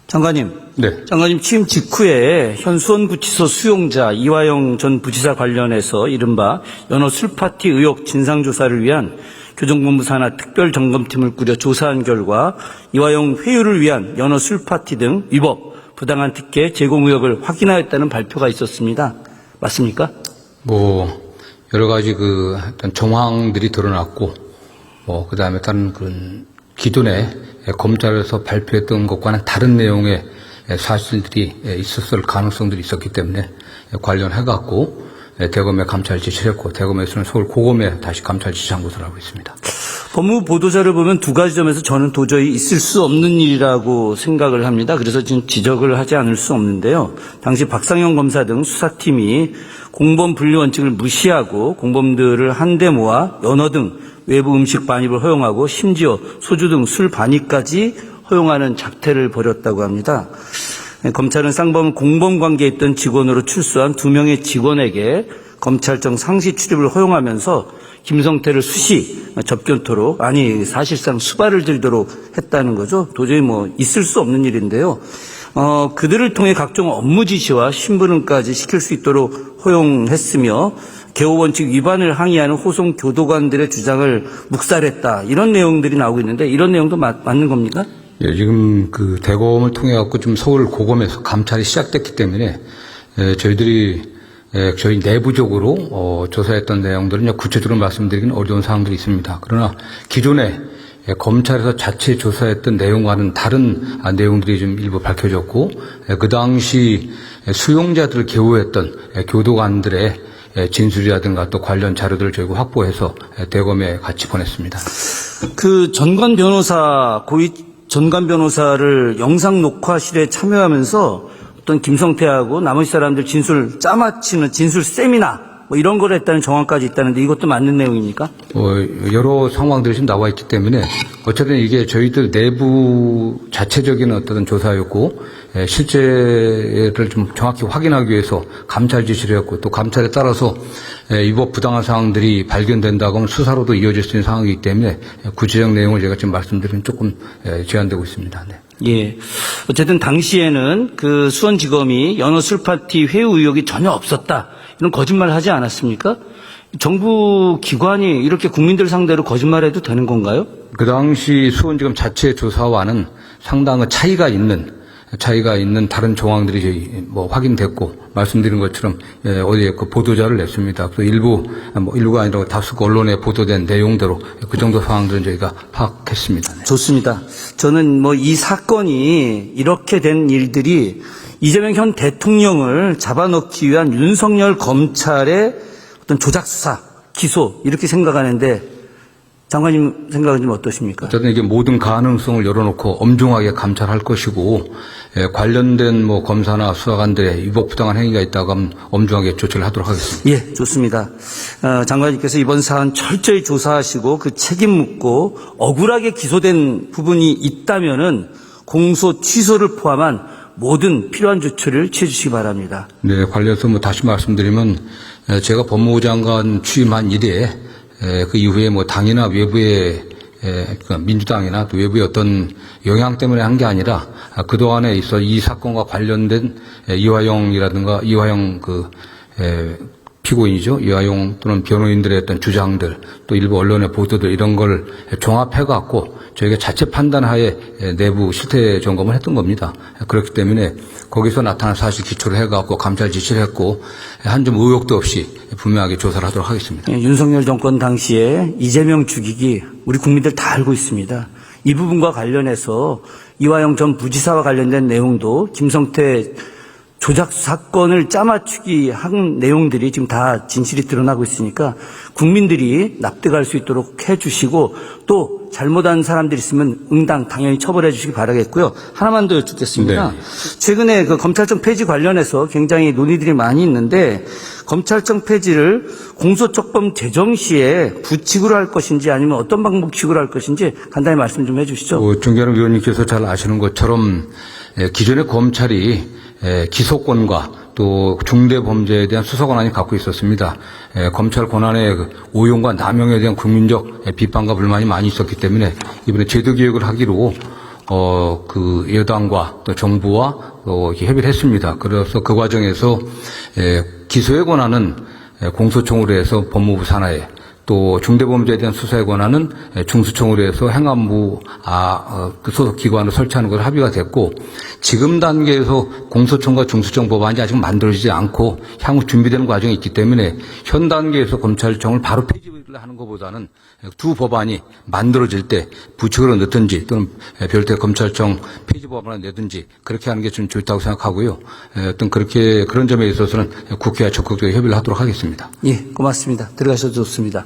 장관님. 네. 장관님 취임 직후에 현 수원구치소 수용자 이화영 전 부지사 관련해서 이른바 연어 술파티 의혹 진상조사를 위한 교정본부 산하 특별점검팀을 꾸려 조사한 결과 이화영 회유를 위한 연어 술파티 등 위법, 부당한 특혜 제공 의혹을 확인하였다는 발표가 있었습니다. 맞습니까? 여러 가지 어떤 정황들이 드러났고, 그 다음에 다른 기존에 검찰에서 발표했던 것과는 다른 내용의 사실들이 있었을 가능성들이 있었기 때문에 관련해갖고 대검에 감찰 지시를 했고, 대검에서는 서울 고검에 다시 감찰 지시한 것으로 알고 있습니다. 법무부 보도자를 보면 두 가지 점에서 저는 도저히 있을 수 없는 일이라고 생각을 합니다. 그래서 지금 지적을 하지 않을 수 없는데요. 당시 박상영 검사 등 수사팀이 공범 분류 원칙을 무시하고 공범들을 한데 모아 연어 등 외부 음식 반입을 허용하고 심지어 소주 등 술 반입까지 허용하는 작태를 벌였다고 합니다. 검찰은 쌍범은 공범관계에 있던 직원으로 출소한 2명의 직원에게 검찰청 상시 출입을 허용하면서 김성태를 수시 접견토록, 아니 사실상 수발을 들도록 했다는 거죠. 도저히 있을 수 없는 일인데요. 그들을 통해 각종 업무 지시와 심부름까지 시킬 수 있도록 허용했으며 개호원칙 위반을 항의하는 호송 교도관들의 주장을 묵살했다. 이런 내용들이 나오고 있는데 이런 내용도 맞는 겁니까? 예, 지금 대검을 통해 갖고 좀 서울 고검에서 감찰이 시작됐기 때문에 저희 내부적으로 조사했던 내용들은 구체적으로 말씀드리기는 어려운 사항들이 있습니다. 그러나 기존에 검찰에서 자체 조사했던 내용과는 다른 내용들이 좀 일부 밝혀졌고, 그 당시 수용자들을 개호했던 교도관들의 진술이라든가 또 관련 자료들을 저희가 확보해서 대검에 같이 보냈습니다. 전관 변호사를 영상 녹화실에 참여하면서 어떤 김성태하고 나머지 사람들 진술 짜맞히는 진술 세미나 이런 걸 했다는 정황까지 있다는데 이것도 맞는 내용입니까? 여러 상황들이 지금 나와 있기 때문에 어쨌든 이게 저희들 내부 자체적인 어떤 조사였고, 실제를 좀 정확히 확인하기 위해서 감찰 지시를 했고, 또 감찰에 따라서 위법 부당한 사항들이 발견된다고 하면 수사로도 이어질 수 있는 상황이기 때문에 구체적 내용을 제가 지금 말씀드리면 조금 제한되고 있습니다. 네. 예. 어쨌든 당시에는 수원지검이 연어 술파티 회유 의혹이 전혀 없었다. 이런 거짓말을 하지 않았습니까? 정부 기관이 이렇게 국민들 상대로 거짓말해도 되는 건가요? 그 당시 수원지검 자체 조사와는 상당한 차이가 있는 다른 정황들이 저희 확인됐고, 말씀드린 것처럼 어디에 보도자를 냈습니다. 그래서 일부가 아니라 다수 언론에 보도된 내용대로 그 정도 상황들은 저희가 파악했습니다. 네. 좋습니다. 저는 이 사건이 이렇게 된 일들이 이재명 현 대통령을 잡아넣기 위한 윤석열 검찰의 어떤 조작수사, 기소 이렇게 생각하는데 장관님 생각은 좀 어떠십니까? 어쨌든 이게 모든 가능성을 열어놓고 엄중하게 감찰할 것이고, 관련된 검사나 수사관들의 위법 부당한 행위가 있다고 하면 엄중하게 조치를 하도록 하겠습니다. 예, 좋습니다. 장관님께서 이번 사안 철저히 조사하시고 그 책임 묻고 억울하게 기소된 부분이 있다면은 공소 취소를 포함한 모든 필요한 조치를 취해 주시기 바랍니다. 네, 관련해서 다시 말씀드리면 제가 법무부 장관 취임한 이래 그 이후에 당이나 외부의 민주당이나 또 외부의 어떤 영향 때문에 한 게 아니라 그동안에 있어 이 사건과 관련된 이화영이라든가 이화영 피고인이죠. 이화영 또는 변호인들의 어떤 주장들, 또 일부 언론의 보도들 이런 걸 종합해갖고 저희가 자체 판단하에 내부 실태 점검을 했던 겁니다. 그렇기 때문에 거기서 나타난 사실 기초를 해갖고 감찰 지시를 했고 한 점 의혹도 없이 분명하게 조사를 하도록 하겠습니다. 예, 윤석열 정권 당시에 이재명 죽이기 우리 국민들 다 알고 있습니다. 이 부분과 관련해서 이화영 전 부지사와 관련된 내용도 김성태 조작 사건을 짜맞추기 한 내용들이 지금 다 진실이 드러나고 있으니까 국민들이 납득할 수 있도록 해주시고 또 잘못한 사람들이 있으면 응당 당연히 처벌해 주시기 바라겠고요. 하나만 더 여쭙겠습니다. 네. 최근에 검찰청 폐지 관련해서 굉장히 논의들이 많이 있는데 검찰청 폐지를 공소적법 제정 시에 부칙으로 할 것인지 아니면 어떤 방법식으로 할 것인지 간단히 말씀 좀 해주시죠. 존경하는 위원님께서 잘 아시는 것처럼 기존의 검찰이 기소권과 또 중대범죄에 대한 수사 권한이 갖고 있었습니다. 검찰 권한의 오용과 남용에 대한 국민적 비판과 불만이 많이 있었기 때문에 이번에 제도 개혁을 하기로 그 여당과 또 정부와 이렇게 협의를 했습니다. 그래서 그 과정에서 기소의 권한은 공소청으로 해서 법무부 산하에, 또 중대범죄에 대한 수사의 권한은 중수청으로 해서 행안부 그 소속 기관을 설치하는 것으로 합의가 됐고, 지금 단계에서 공소청과 중수청 법안이 아직 만들어지지 않고 향후 준비되는 과정이 있기 때문에 현 단계에서 검찰청을 바로 폐지를 하는 것보다는 두 법안이 만들어질 때 부칙으로 넣든지 또는 별도의 검찰청 폐지 법안을 내든지 그렇게 하는 게 좀 좋다고 생각하고요. 어떤 그런 점에 있어서는 국회와 적극적으로 협의를 하도록 하겠습니다. 예, 고맙습니다. 들어가셔도 좋습니다.